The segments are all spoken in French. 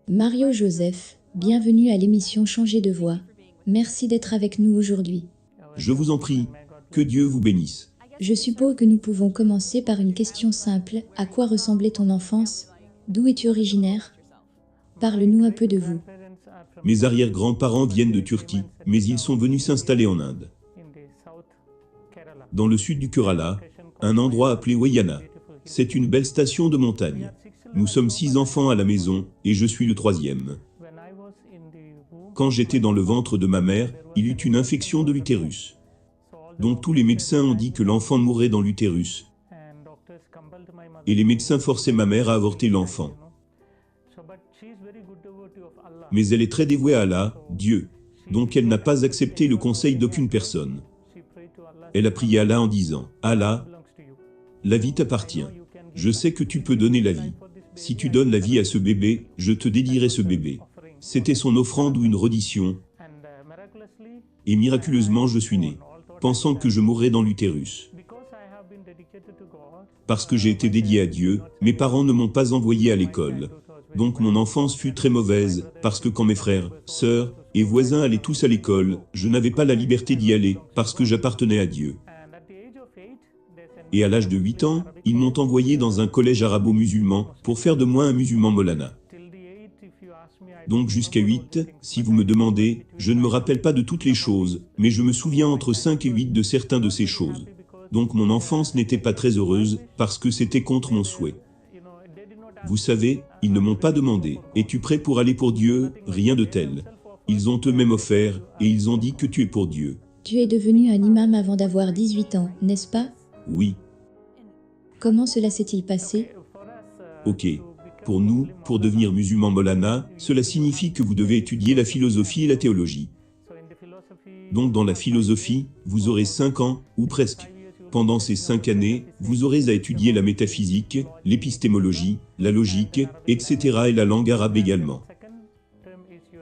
Mario Joseph, bienvenue à l'émission Changer de voix. Merci d'être avec nous aujourd'hui. Je vous en prie, que Dieu vous bénisse. Je suppose que nous pouvons commencer par une question simple. À quoi ressemblait ton enfance? D'où es-tu originaire? Parle-nous un peu de vous. Mes arrière-grands-parents viennent de Turquie, mais ils sont venus s'installer en Inde. Dans le sud du Kerala, un endroit appelé Wayana. C'est une belle station de montagne. Nous sommes 6 enfants à la maison, et je suis le 3e. Quand j'étais dans le ventre de ma mère, il eut une infection de l'utérus. Donc tous les médecins ont dit que l'enfant mourrait dans l'utérus. Et les médecins forçaient ma mère à avorter l'enfant. Mais elle est très dévouée à Allah, Dieu. Donc elle n'a pas accepté le conseil d'aucune personne. Elle a prié Allah en disant, « Allah, la vie t'appartient. Je sais que tu peux donner la vie. Si tu donnes la vie à ce bébé, je te dédierai ce bébé. » C'était son offrande ou une reddition. Et miraculeusement je suis né, pensant que je mourrais dans l'utérus. Parce que j'ai été dédié à Dieu, mes parents ne m'ont pas envoyé à l'école. Donc mon enfance fut très mauvaise, parce que quand mes frères, sœurs et voisins allaient tous à l'école, je n'avais pas la liberté d'y aller, parce que j'appartenais à Dieu. Et à l'âge de 8 ans, ils m'ont envoyé dans un collège arabo-musulman, pour faire de moi un musulman Molana. Donc jusqu'à 8, si vous me demandez, je ne me rappelle pas de toutes les choses, mais je me souviens entre 5 et 8 de certains de ces choses. Donc mon enfance n'était pas très heureuse, parce que c'était contre mon souhait. Vous savez, ils ne m'ont pas demandé, « Es-tu prêt pour aller pour Dieu ?» Rien de tel. Ils ont eux-mêmes offert, et ils ont dit que tu es pour Dieu. Tu es devenu un imam avant d'avoir 18 ans, n'est-ce pas? Oui. Comment cela s'est-il passé? Ok. Pour nous, pour devenir musulman Molana, cela signifie que vous devez étudier la philosophie et la théologie. Donc dans la philosophie, vous aurez 5 ans, ou presque. Pendant ces 5 années, vous aurez à étudier la métaphysique, l'épistémologie, la logique, etc. et la langue arabe également.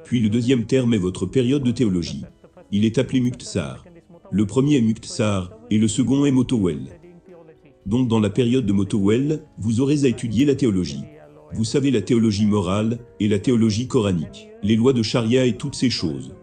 Puis le deuxième terme est votre période de théologie. Il est appelé Muqtasar. Le premier est Muqtasar, et le second est Motowel. Donc dans la période de Motowel, vous aurez à étudier la théologie. Vous savez la théologie morale, et la théologie coranique, les lois de charia et toutes ces choses.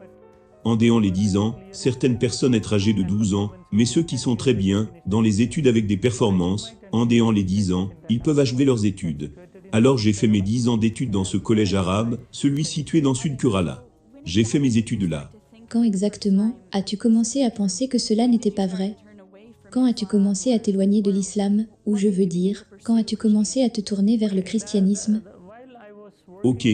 En déant les 10 ans, certaines personnes être âgées de 12 ans, mais ceux qui sont très bien, dans les études avec des performances, en déant les 10 ans, ils peuvent achever leurs études. Alors j'ai fait mes 10 ans d'études dans ce collège arabe, celui situé dans Sud Kerala. J'ai fait mes études là. Quand exactement as-tu commencé à penser que cela n'était pas vrai? Quand as-tu commencé à t'éloigner de l'islam, ou je veux dire, quand as-tu commencé à te tourner vers le christianisme? Ok.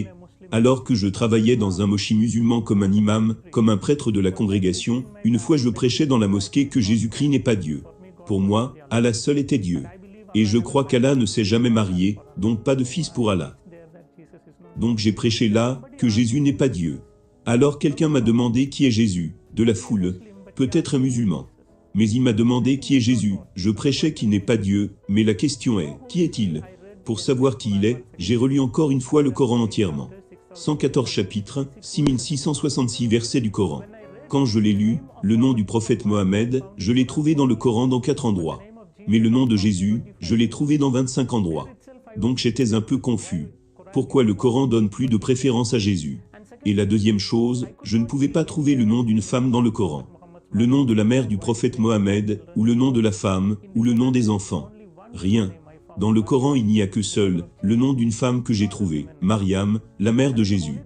Alors que je travaillais dans un moshi musulman comme un imam, comme un prêtre de la congrégation, une fois je prêchais dans la mosquée que Jésus-Christ n'est pas Dieu. Pour moi, Allah seul était Dieu. Et je crois qu'Allah ne s'est jamais marié, donc pas de fils pour Allah. Donc j'ai prêché là, que Jésus n'est pas Dieu. Alors quelqu'un m'a demandé qui est Jésus, de la foule, peut-être un musulman. Mais il m'a demandé qui est Jésus, je prêchais qu'il n'est pas Dieu, mais la question est, qui est-il? Pour savoir qui il est, j'ai relu encore une fois le Coran entièrement. 114 chapitres, 6666 versets du Coran. Quand je l'ai lu, le nom du prophète Mohammed, je l'ai trouvé dans le Coran dans 4 endroits. Mais le nom de Jésus, je l'ai trouvé dans 25 endroits. Donc j'étais un peu confus. Pourquoi le Coran donne plus de préférence à Jésus? Et la deuxième chose, je ne pouvais pas trouver le nom d'une femme dans le Coran. Le nom de la mère du prophète Mohammed, ou le nom de la femme, ou le nom des enfants. Rien. Dans le Coran il n'y a que seul, le nom d'une femme que j'ai trouvé, Mariam, la mère de Jésus.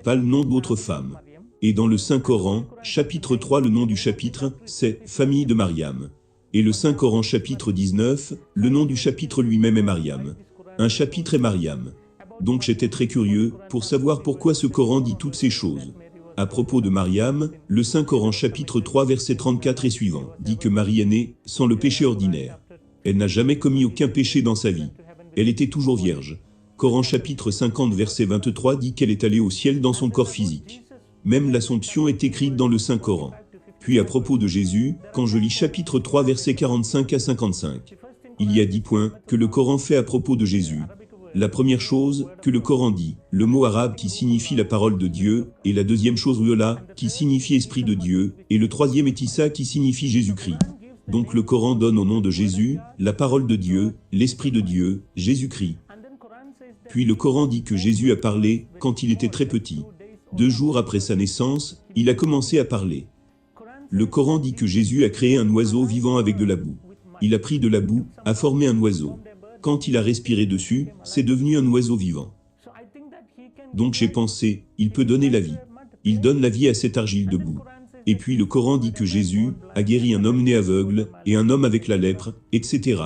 Pas le nom d'autre femme. Et dans le Saint-Coran, chapitre 3 le nom du chapitre, c'est « Famille de Mariam ». Et le Saint-Coran chapitre 19, le nom du chapitre lui-même est Mariam. Un chapitre est Mariam. Donc j'étais très curieux, pour savoir pourquoi ce Coran dit toutes ces choses. À propos de Mariam, le Saint-Coran chapitre 3 verset 34 et suivant, dit que Marie est née, sans le péché ordinaire. Elle n'a jamais commis aucun péché dans sa vie. Elle était toujours vierge. Coran chapitre 50 verset 23 dit qu'elle est allée au ciel dans son corps physique. Même l'Assomption est écrite dans le Saint-Coran. Puis à propos de Jésus, quand je lis chapitre 3 verset 45 à 55, il y a 10 points que le Coran fait à propos de Jésus. La première chose que le Coran dit, le mot arabe qui signifie la parole de Dieu, et la deuxième chose Ruhollah, qui signifie esprit de Dieu, et le troisième est Issa qui signifie Jésus-Christ. Donc le Coran donne au nom de Jésus, la parole de Dieu, l'Esprit de Dieu, Jésus-Christ. Puis le Coran dit que Jésus a parlé quand il était très petit. 2 jours après sa naissance, il a commencé à parler. Le Coran dit que Jésus a créé un oiseau vivant avec de la boue. Il a pris de la boue, a formé un oiseau. Quand il a respiré dessus, c'est devenu un oiseau vivant. Donc j'ai pensé, il peut donner la vie. Il donne la vie à cette argile de boue. Et puis le Coran dit que Jésus a guéri un homme né aveugle, et un homme avec la lèpre, etc.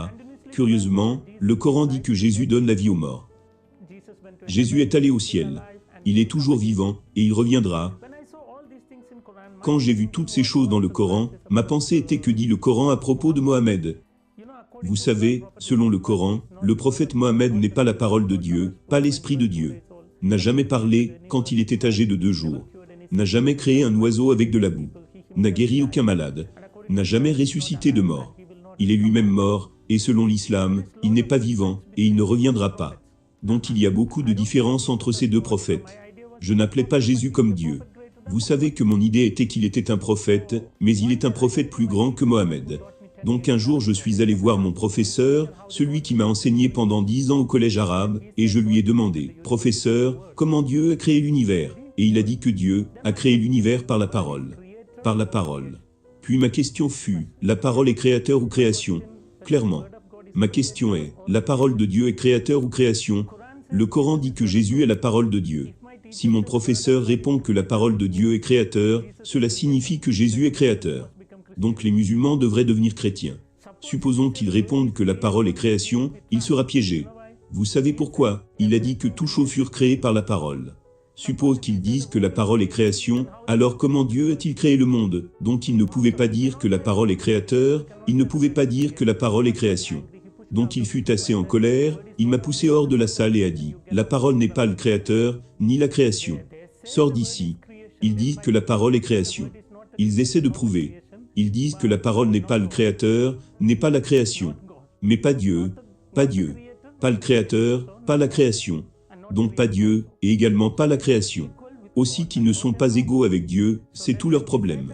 Curieusement, le Coran dit que Jésus donne la vie aux morts. Jésus est allé au ciel. Il est toujours vivant, et il reviendra. Quand j'ai vu toutes ces choses dans le Coran, ma pensée était que dit le Coran à propos de Mohammed. Vous savez, selon le Coran, le prophète Mohammed n'est pas la parole de Dieu, pas l'esprit de Dieu. N'a jamais parlé quand il était âgé de 2 jours. N'a jamais créé un oiseau avec de la boue. N'a guéri aucun malade. N'a jamais ressuscité de mort. Il est lui-même mort, et selon l'islam, il n'est pas vivant, et il ne reviendra pas. Donc il y a beaucoup de différences entre ces 2 prophètes. Je n'appelais pas Jésus comme Dieu. Vous savez que mon idée était qu'il était un prophète, mais il est un prophète plus grand que Mohammed. Donc un jour je suis allé voir mon professeur, celui qui m'a enseigné pendant 10 ans au collège arabe, et je lui ai demandé, « Professeur, comment Dieu a créé l'univers ?» Et il a dit que Dieu a créé l'univers par la parole. Par la parole. Puis ma question fut, la parole est créateur ou création? Clairement. Ma question est, la parole de Dieu est créateur ou création? Le Coran dit que Jésus est la parole de Dieu. Si mon professeur répond que la parole de Dieu est créateur, cela signifie que Jésus est créateur. Donc les musulmans devraient devenir chrétiens. Supposons qu'ils répondent que la parole est création, il sera piégé. Vous savez pourquoi? Il a dit que toutes choses furent créées par la parole. Suppose qu'ils disent que la parole est création, alors comment Dieu a-t-il créé le monde? Donc il ne pouvait pas dire que la parole est créateur, il ne pouvait pas dire que la parole est création. Donc il fut assez en colère, il m'a poussé hors de la salle et a dit, « La parole n'est pas le créateur, ni la création. Sors d'ici. » Ils disent que la parole est création. Ils essaient de prouver. Ils disent que la parole n'est pas le créateur, n'est pas la création. Mais pas Dieu, pas Dieu. Pas le créateur, pas la création. Donc pas Dieu, et également pas la création. Aussi qu'ils ne sont pas égaux avec Dieu, c'est tout leur problème.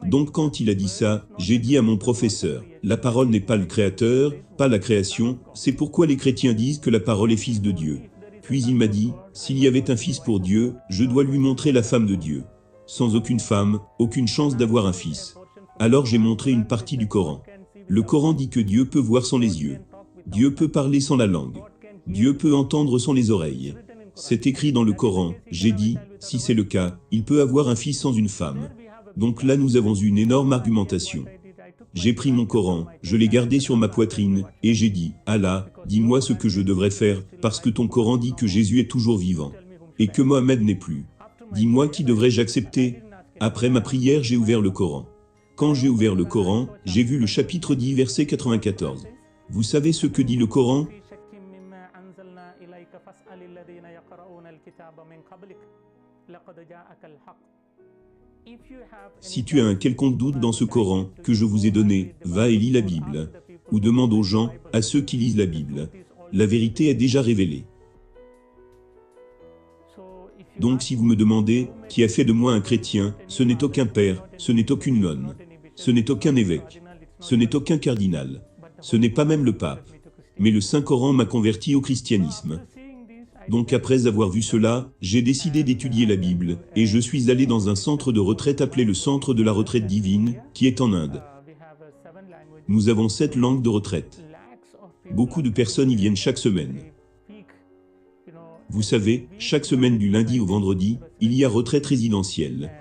Donc quand il a dit ça, j'ai dit à mon professeur, la parole n'est pas le créateur, pas la création, c'est pourquoi les chrétiens disent que la parole est fils de Dieu. Puis il m'a dit, s'il y avait un fils pour Dieu, je dois lui montrer la femme de Dieu. Sans aucune femme, aucune chance d'avoir un fils. Alors j'ai montré une partie du Coran. Le Coran dit que Dieu peut voir sans les yeux. Dieu peut parler sans la langue. Dieu peut entendre sans les oreilles. C'est écrit dans le Coran, j'ai dit, si c'est le cas, il peut avoir un fils sans une femme. Donc là nous avons eu une énorme argumentation. J'ai pris mon Coran, je l'ai gardé sur ma poitrine, et j'ai dit, Allah, dis-moi ce que je devrais faire, parce que ton Coran dit que Jésus est toujours vivant, et que Mohammed n'est plus. Dis-moi qui devrais-je accepter? Après ma prière j'ai ouvert le Coran. Quand j'ai ouvert le Coran, j'ai vu le chapitre 10 verset 94. Vous savez ce que dit le Coran? Si tu as un quelconque doute dans ce Coran que je vous ai donné, va et lis la Bible. Ou demande aux gens, à ceux qui lisent la Bible. La vérité est déjà révélée. Donc si vous me demandez, qui a fait de moi un chrétien, ce n'est aucun père, ce n'est aucune nonne, ce n'est aucun évêque, ce n'est aucun cardinal, ce n'est pas même le pape. Mais le Saint-Coran m'a converti au christianisme. Donc après avoir vu cela, j'ai décidé d'étudier la Bible, et je suis allé dans un centre de retraite appelé le Centre de la Retraite Divine, qui est en Inde. Nous avons 7 langues de retraite. Beaucoup de personnes y viennent chaque semaine. Vous savez, chaque semaine du lundi au vendredi, il y a retraite résidentielle.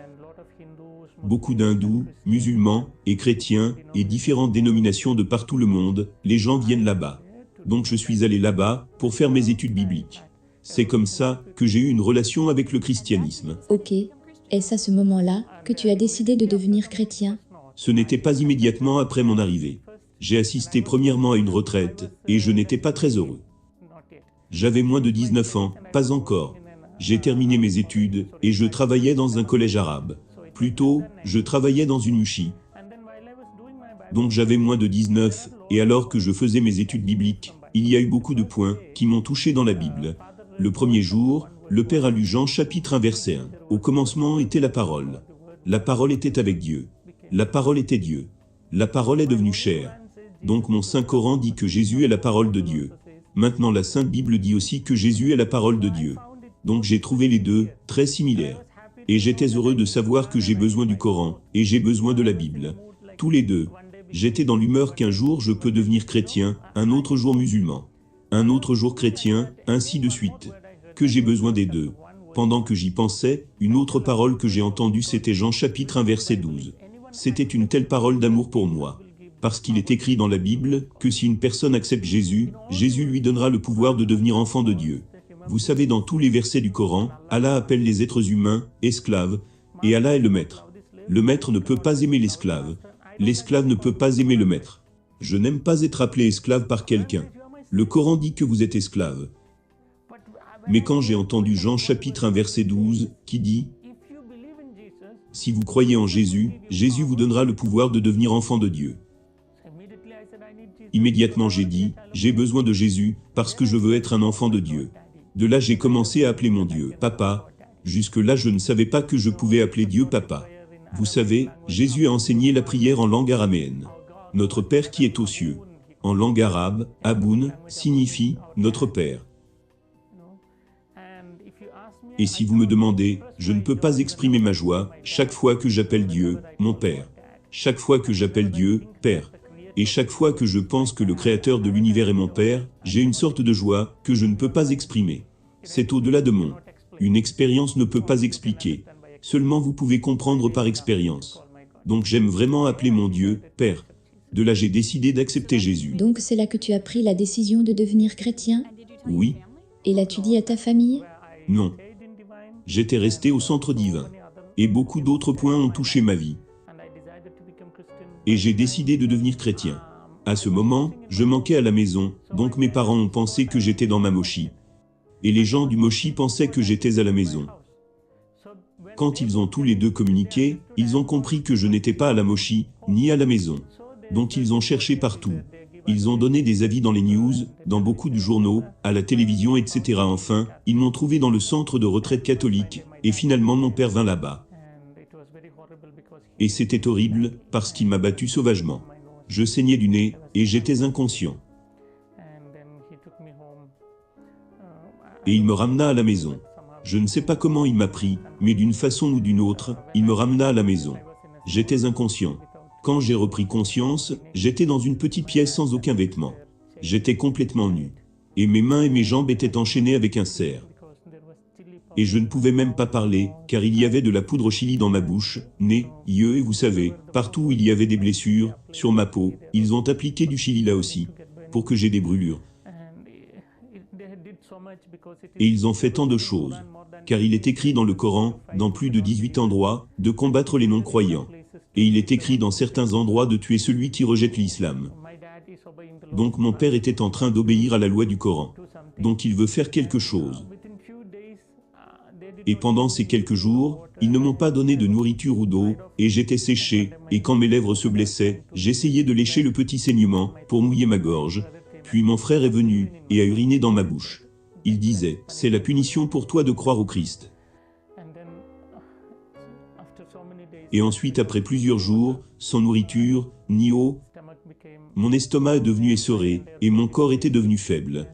Beaucoup d'hindous, musulmans et chrétiens et différentes dénominations de partout le monde, les gens viennent là-bas. Donc je suis allé là-bas pour faire mes études bibliques. C'est comme ça que j'ai eu une relation avec le christianisme. Ok. Est-ce à ce moment-là que tu as décidé de devenir chrétien? Ce n'était pas immédiatement après mon arrivée. J'ai assisté premièrement à une retraite, et je n'étais pas très heureux. J'avais moins de 19 ans, pas encore. J'ai terminé mes études, et je travaillais dans un collège arabe. Plutôt, je travaillais dans une mouchi. Donc j'avais moins de 19, et alors que je faisais mes études bibliques, il y a eu beaucoup de points qui m'ont touché dans la Bible. Le premier jour, le Père a lu Jean chapitre 1 verset 1. Au commencement était la parole. La parole était avec Dieu. La parole était Dieu. La parole est devenue chair. Donc mon Saint Coran dit que Jésus est la parole de Dieu. Maintenant la Sainte Bible dit aussi que Jésus est la parole de Dieu. Donc j'ai trouvé les deux très similaires. Et j'étais heureux de savoir que j'ai besoin du Coran, et j'ai besoin de la Bible. Tous les deux. J'étais dans l'humeur qu'un jour je peux devenir chrétien, un autre jour musulman. Un autre jour chrétien, ainsi de suite. Que j'ai besoin des deux. Pendant que j'y pensais, une autre parole que j'ai entendue c'était Jean chapitre 1 verset 12. C'était une telle parole d'amour pour moi. Parce qu'il est écrit dans la Bible que si une personne accepte Jésus, Jésus lui donnera le pouvoir de devenir enfant de Dieu. Vous savez, dans tous les versets du Coran, Allah appelle les êtres humains esclaves, et Allah est le maître. Le maître ne peut pas aimer l'esclave. L'esclave ne peut pas aimer le maître. Je n'aime pas être appelé esclave par quelqu'un. Le Coran dit que vous êtes esclave. Mais quand j'ai entendu Jean chapitre 1 verset 12, qui dit « Si vous croyez en Jésus, Jésus vous donnera le pouvoir de devenir enfant de Dieu. » Immédiatement j'ai dit « J'ai besoin de Jésus, parce que je veux être un enfant de Dieu. » De là j'ai commencé à appeler mon Dieu « Papa ». Jusque-là je ne savais pas que je pouvais appeler Dieu « Papa ». Vous savez, Jésus a enseigné la prière en langue araméenne. Notre Père qui est aux cieux. En langue arabe, Aboun signifie « Notre Père ». Et si vous me demandez, je ne peux pas exprimer ma joie chaque fois que j'appelle Dieu « Mon Père ». Chaque fois que j'appelle Dieu « Père ». Et chaque fois que je pense que le Créateur de l'univers est mon Père, j'ai une sorte de joie que je ne peux pas exprimer. C'est au-delà de mon. Une expérience ne peut pas expliquer. Seulement vous pouvez comprendre par expérience. Donc j'aime vraiment appeler mon Dieu « Père ». De là j'ai décidé d'accepter Jésus. Donc c'est là que tu as pris la décision de devenir chrétien? Oui. Et l'as-tu dit à ta famille? Non. J'étais resté au centre divin. Et beaucoup d'autres points ont touché ma vie. Et j'ai décidé de devenir chrétien. À ce moment, je manquais à la maison, donc mes parents ont pensé que j'étais dans ma moshi. Et les gens du moshi pensaient que j'étais à la maison. Quand ils ont tous les deux communiqué, ils ont compris que je n'étais pas à la moshi, ni à la maison. Donc ils ont cherché partout. Ils ont donné des avis dans les news, dans beaucoup de journaux, à la télévision, etc. Enfin, ils m'ont trouvé dans le centre de retraite catholique, et finalement mon père vint là-bas. Et c'était horrible, parce qu'il m'a battu sauvagement. Je saignais du nez, et j'étais inconscient. Et il me ramena à la maison. Je ne sais pas comment il m'a pris, mais d'une façon ou d'une autre, il me ramena à la maison. J'étais inconscient. Quand j'ai repris conscience, j'étais dans une petite pièce sans aucun vêtement. J'étais complètement nu. Et mes mains et mes jambes étaient enchaînées avec un cerf. Et je ne pouvais même pas parler, car il y avait de la poudre chili dans ma bouche, nez, yeux et vous savez, partout où il y avait des blessures, sur ma peau, ils ont appliqué du chili là aussi, pour que j'ai des brûlures. Et ils ont fait tant de choses, car il est écrit dans le Coran, dans plus de 18 endroits, de combattre les non-croyants. Et il est écrit dans certains endroits de tuer celui qui rejette l'islam. Donc mon père était en train d'obéir à la loi du Coran. Donc il veut faire quelque chose. Et pendant ces quelques jours, ils ne m'ont pas donné de nourriture ou d'eau, et j'étais séché, et quand mes lèvres se blessaient, j'essayais de lécher le petit saignement, pour mouiller ma gorge. Puis mon frère est venu, et a uriné dans ma bouche. Il disait, « C'est la punition pour toi de croire au Christ. » Et ensuite, après plusieurs jours, sans nourriture, ni eau, mon estomac est devenu essoré, et mon corps était devenu faible.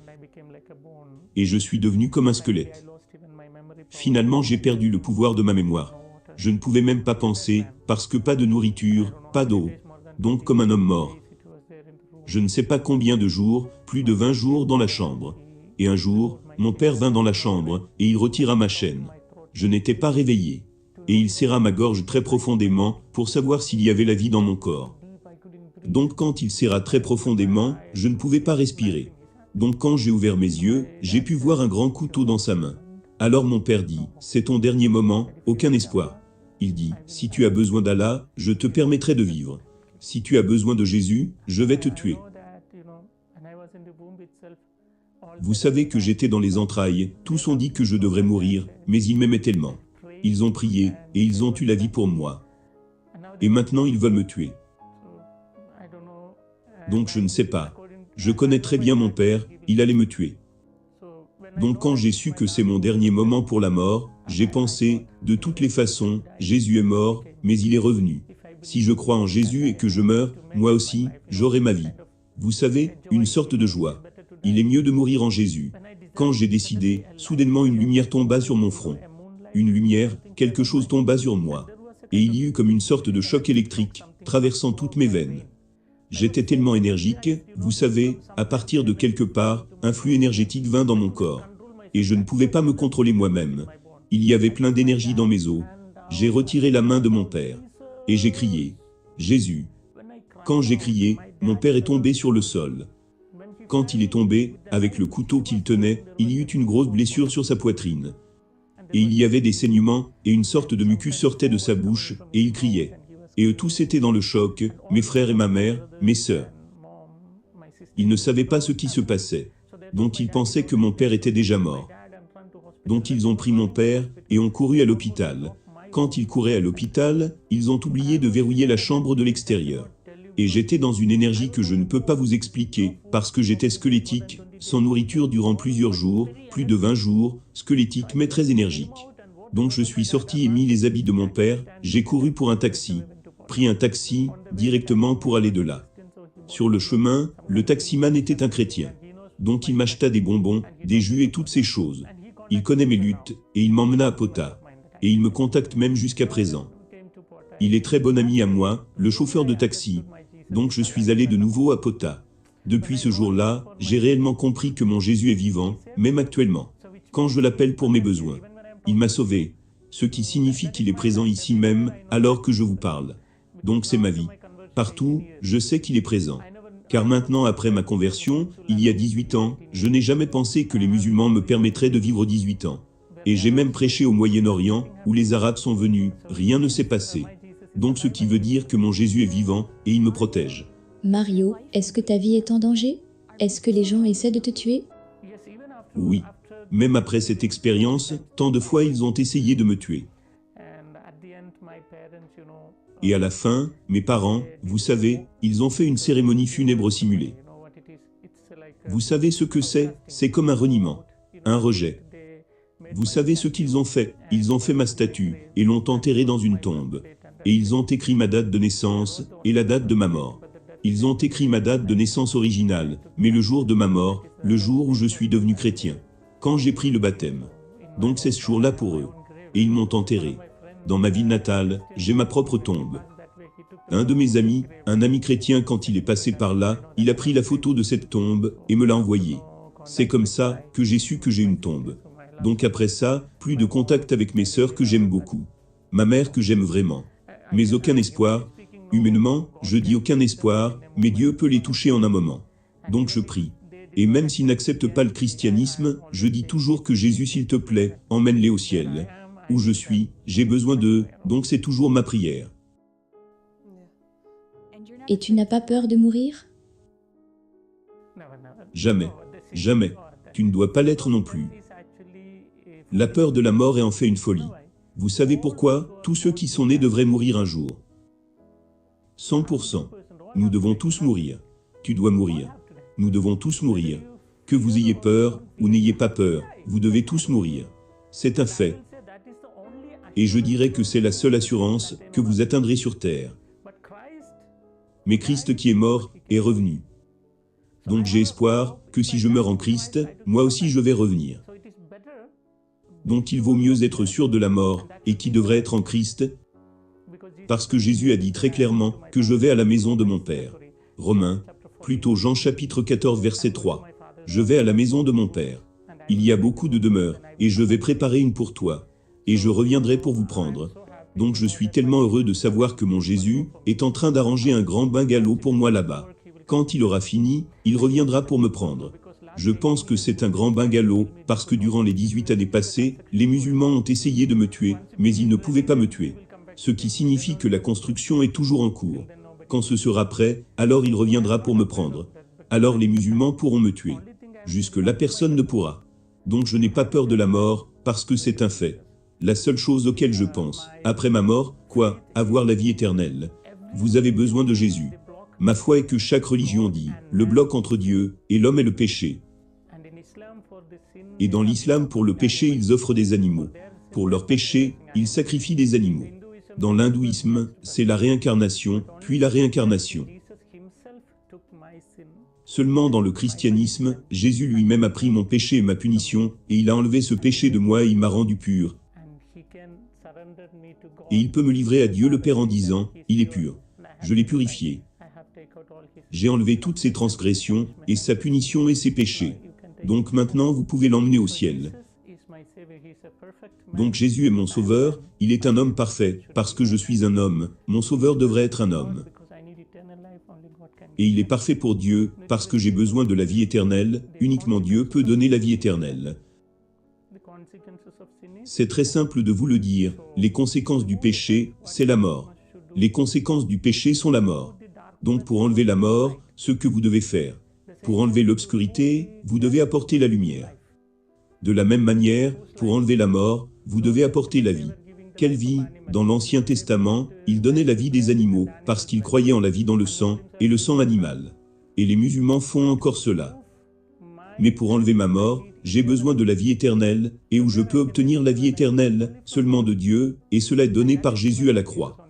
Et je suis devenu comme un squelette. Finalement, j'ai perdu le pouvoir de ma mémoire. Je ne pouvais même pas penser, parce que pas de nourriture, pas d'eau. Donc comme un homme mort. Je ne sais pas combien de jours, plus de 20 jours dans la chambre. Et un jour, mon père vint dans la chambre, et il retira ma chaîne. Je n'étais pas réveillé. Et il serra ma gorge très profondément, pour savoir s'il y avait la vie dans mon corps. Donc quand il serra très profondément, je ne pouvais pas respirer. Donc quand j'ai ouvert mes yeux, j'ai pu voir un grand couteau dans sa main. Alors mon père dit, « C'est ton dernier moment, aucun espoir. » Il dit, « Si tu as besoin d'Allah, je te permettrai de vivre. Si tu as besoin de Jésus, je vais te tuer. » Vous savez que j'étais dans les entrailles, tous ont dit que je devrais mourir, mais ils m'aimaient tellement. Ils ont prié, et ils ont eu la vie pour moi. Et maintenant ils veulent me tuer. Donc je ne sais pas. Je connais très bien mon père, il allait me tuer. Donc quand j'ai su que c'est mon dernier moment pour la mort, j'ai pensé, de toutes les façons, Jésus est mort, mais il est revenu. Si je crois en Jésus et que je meurs, moi aussi, j'aurai ma vie. Vous savez, une sorte de joie. Il est mieux de mourir en Jésus. Quand j'ai décidé, soudainement une lumière tomba sur mon front. Une lumière, quelque chose tomba sur moi. Et il y eut comme une sorte de choc électrique, traversant toutes mes veines. J'étais tellement énergique, vous savez, à partir de quelque part, un flux énergétique vint dans mon corps. Et je ne pouvais pas me contrôler moi-même. Il y avait plein d'énergie dans mes os. J'ai retiré la main de mon père. Et j'ai crié, Jésus. Quand j'ai crié, mon père est tombé sur le sol. Quand il est tombé, avec le couteau qu'il tenait, il y eut une grosse blessure sur sa poitrine. Et il y avait des saignements, et une sorte de mucus sortait de sa bouche, et il criait. Et eux tous étaient dans le choc, mes frères et ma mère, mes sœurs. Ils ne savaient pas ce qui se passait. Donc ils pensaient que mon père était déjà mort. Donc ils ont pris mon père, et ont couru à l'hôpital. Quand ils couraient à l'hôpital, ils ont oublié de verrouiller la chambre de l'extérieur. Et j'étais dans une énergie que je ne peux pas vous expliquer, parce que j'étais squelettique, sans nourriture durant plusieurs jours, plus de 20 jours, squelettique mais très énergique. Donc je suis sorti et mis les habits de mon père, j'ai couru pour un taxi, pris un taxi, directement pour aller de là. Sur le chemin, le taximan était un chrétien. Donc il m'acheta des bonbons, des jus et toutes ces choses. Il connaît mes luttes, et il m'emmena à Pota. Et il me contacte même jusqu'à présent. Il est très bon ami à moi, le chauffeur de taxi. Donc je suis allé de nouveau à Pota. Depuis ce jour-là, j'ai réellement compris que mon Jésus est vivant, même actuellement. Quand je l'appelle pour mes besoins. Il m'a sauvé. Ce qui signifie qu'il est présent ici même, alors que je vous parle. Donc c'est ma vie. Partout, je sais qu'il est présent. Car maintenant, après ma conversion, il y a 18 ans, je n'ai jamais pensé que les musulmans me permettraient de vivre 18 ans. Et j'ai même prêché au Moyen-Orient, où les Arabes sont venus, rien ne s'est passé. Donc ce qui veut dire que mon Jésus est vivant, et il me protège. Mario, est-ce que ta vie est en danger? Est-ce que les gens essaient de te tuer? Oui. Même après cette expérience, tant de fois ils ont essayé de me tuer. Et à la fin, mes parents, vous savez, ils ont fait une cérémonie funèbre simulée. Vous savez ce que c'est comme un reniement, un rejet. Vous savez ce qu'ils ont fait? Ils ont fait ma statue, et l'ont enterrée dans une tombe. Et ils ont écrit ma date de naissance, et la date de ma mort. Ils ont écrit ma date de naissance originale, mais le jour de ma mort, le jour où je suis devenu chrétien. Quand j'ai pris le baptême. Donc c'est ce jour-là pour eux. Et ils m'ont enterré. Dans ma ville natale, j'ai ma propre tombe. Un de mes amis, un ami chrétien, quand il est passé par là, il a pris la photo de cette tombe, et me l'a envoyée. C'est comme ça que j'ai su que j'ai une tombe. Donc après ça, plus de contact avec mes sœurs que j'aime beaucoup. Ma mère que j'aime vraiment. Mais aucun espoir. Humainement, je dis aucun espoir, mais Dieu peut les toucher en un moment. Donc je prie. Et même s'ils n'acceptent pas le christianisme, je dis toujours que Jésus, s'il te plaît, emmène-les au ciel. Où je suis, j'ai besoin d'eux, donc c'est toujours ma prière. Et tu n'as pas peur de mourir? Jamais. Jamais. Tu ne dois pas l'être non plus. La peur de la mort est en fait une folie. Vous savez pourquoi? Tous ceux qui sont nés devraient mourir un jour. 100%. Nous devons tous mourir. Tu dois mourir. Nous devons tous mourir. Que vous ayez peur, ou n'ayez pas peur, vous devez tous mourir. C'est un fait. Et je dirais que c'est la seule assurance que vous atteindrez sur terre. Mais Christ qui est mort, est revenu. Donc j'ai espoir que si je meurs en Christ, moi aussi je vais revenir. Donc il vaut mieux être sûr de la mort, et qui devrait être en Christ, parce que Jésus a dit très clairement que je vais à la maison de mon Père. Romains, plutôt Jean chapitre 14 verset 3. Je vais à la maison de mon Père. Il y a beaucoup de demeures, et je vais préparer une pour toi, et je reviendrai pour vous prendre. Donc je suis tellement heureux de savoir que mon Jésus est en train d'arranger un grand bungalow pour moi là-bas. Quand il aura fini, il reviendra pour me prendre. Je pense que c'est un grand bungalow, parce que durant les 18 années passées, les musulmans ont essayé de me tuer, mais ils ne pouvaient pas me tuer. Ce qui signifie que la construction est toujours en cours. Quand ce sera prêt, alors il reviendra pour me prendre. Alors les musulmans pourront me tuer. Jusque-là personne ne pourra. Donc je n'ai pas peur de la mort, parce que c'est un fait. La seule chose auquel je pense, après ma mort, quoi, avoir la vie éternelle. Vous avez besoin de Jésus. Ma foi est que chaque religion dit, le bloc entre Dieu et l'homme est le péché. Et dans l'islam, pour le péché, ils offrent des animaux. Pour leur péché, ils sacrifient des animaux. Dans l'hindouisme, c'est la réincarnation, puis la réincarnation. Seulement dans le christianisme, Jésus lui-même a pris mon péché et ma punition, et il a enlevé ce péché de moi et il m'a rendu pur. Et il peut me livrer à Dieu le Père en disant, il est pur. Je l'ai purifié. J'ai enlevé toutes ses transgressions, et sa punition et ses péchés. Donc maintenant vous pouvez l'emmener au ciel. Donc Jésus est mon sauveur, il est un homme parfait, parce que je suis un homme, mon sauveur devrait être un homme. Et il est parfait pour Dieu, parce que j'ai besoin de la vie éternelle, uniquement Dieu peut donner la vie éternelle. C'est très simple de vous le dire, les conséquences du péché, c'est la mort. Les conséquences du péché sont la mort. Donc pour enlever la mort, ce que vous devez faire. Pour enlever l'obscurité, vous devez apporter la lumière. De la même manière, pour enlever la mort, vous devez apporter la vie. Quelle vie? Dans l'Ancien Testament, il donnait la vie des animaux, parce qu'ils croyaient en la vie dans le sang, et le sang animal. Et les musulmans font encore cela. Mais pour enlever ma mort, j'ai besoin de la vie éternelle, et où je peux obtenir la vie éternelle, seulement de Dieu, et cela est donné par Jésus à la croix.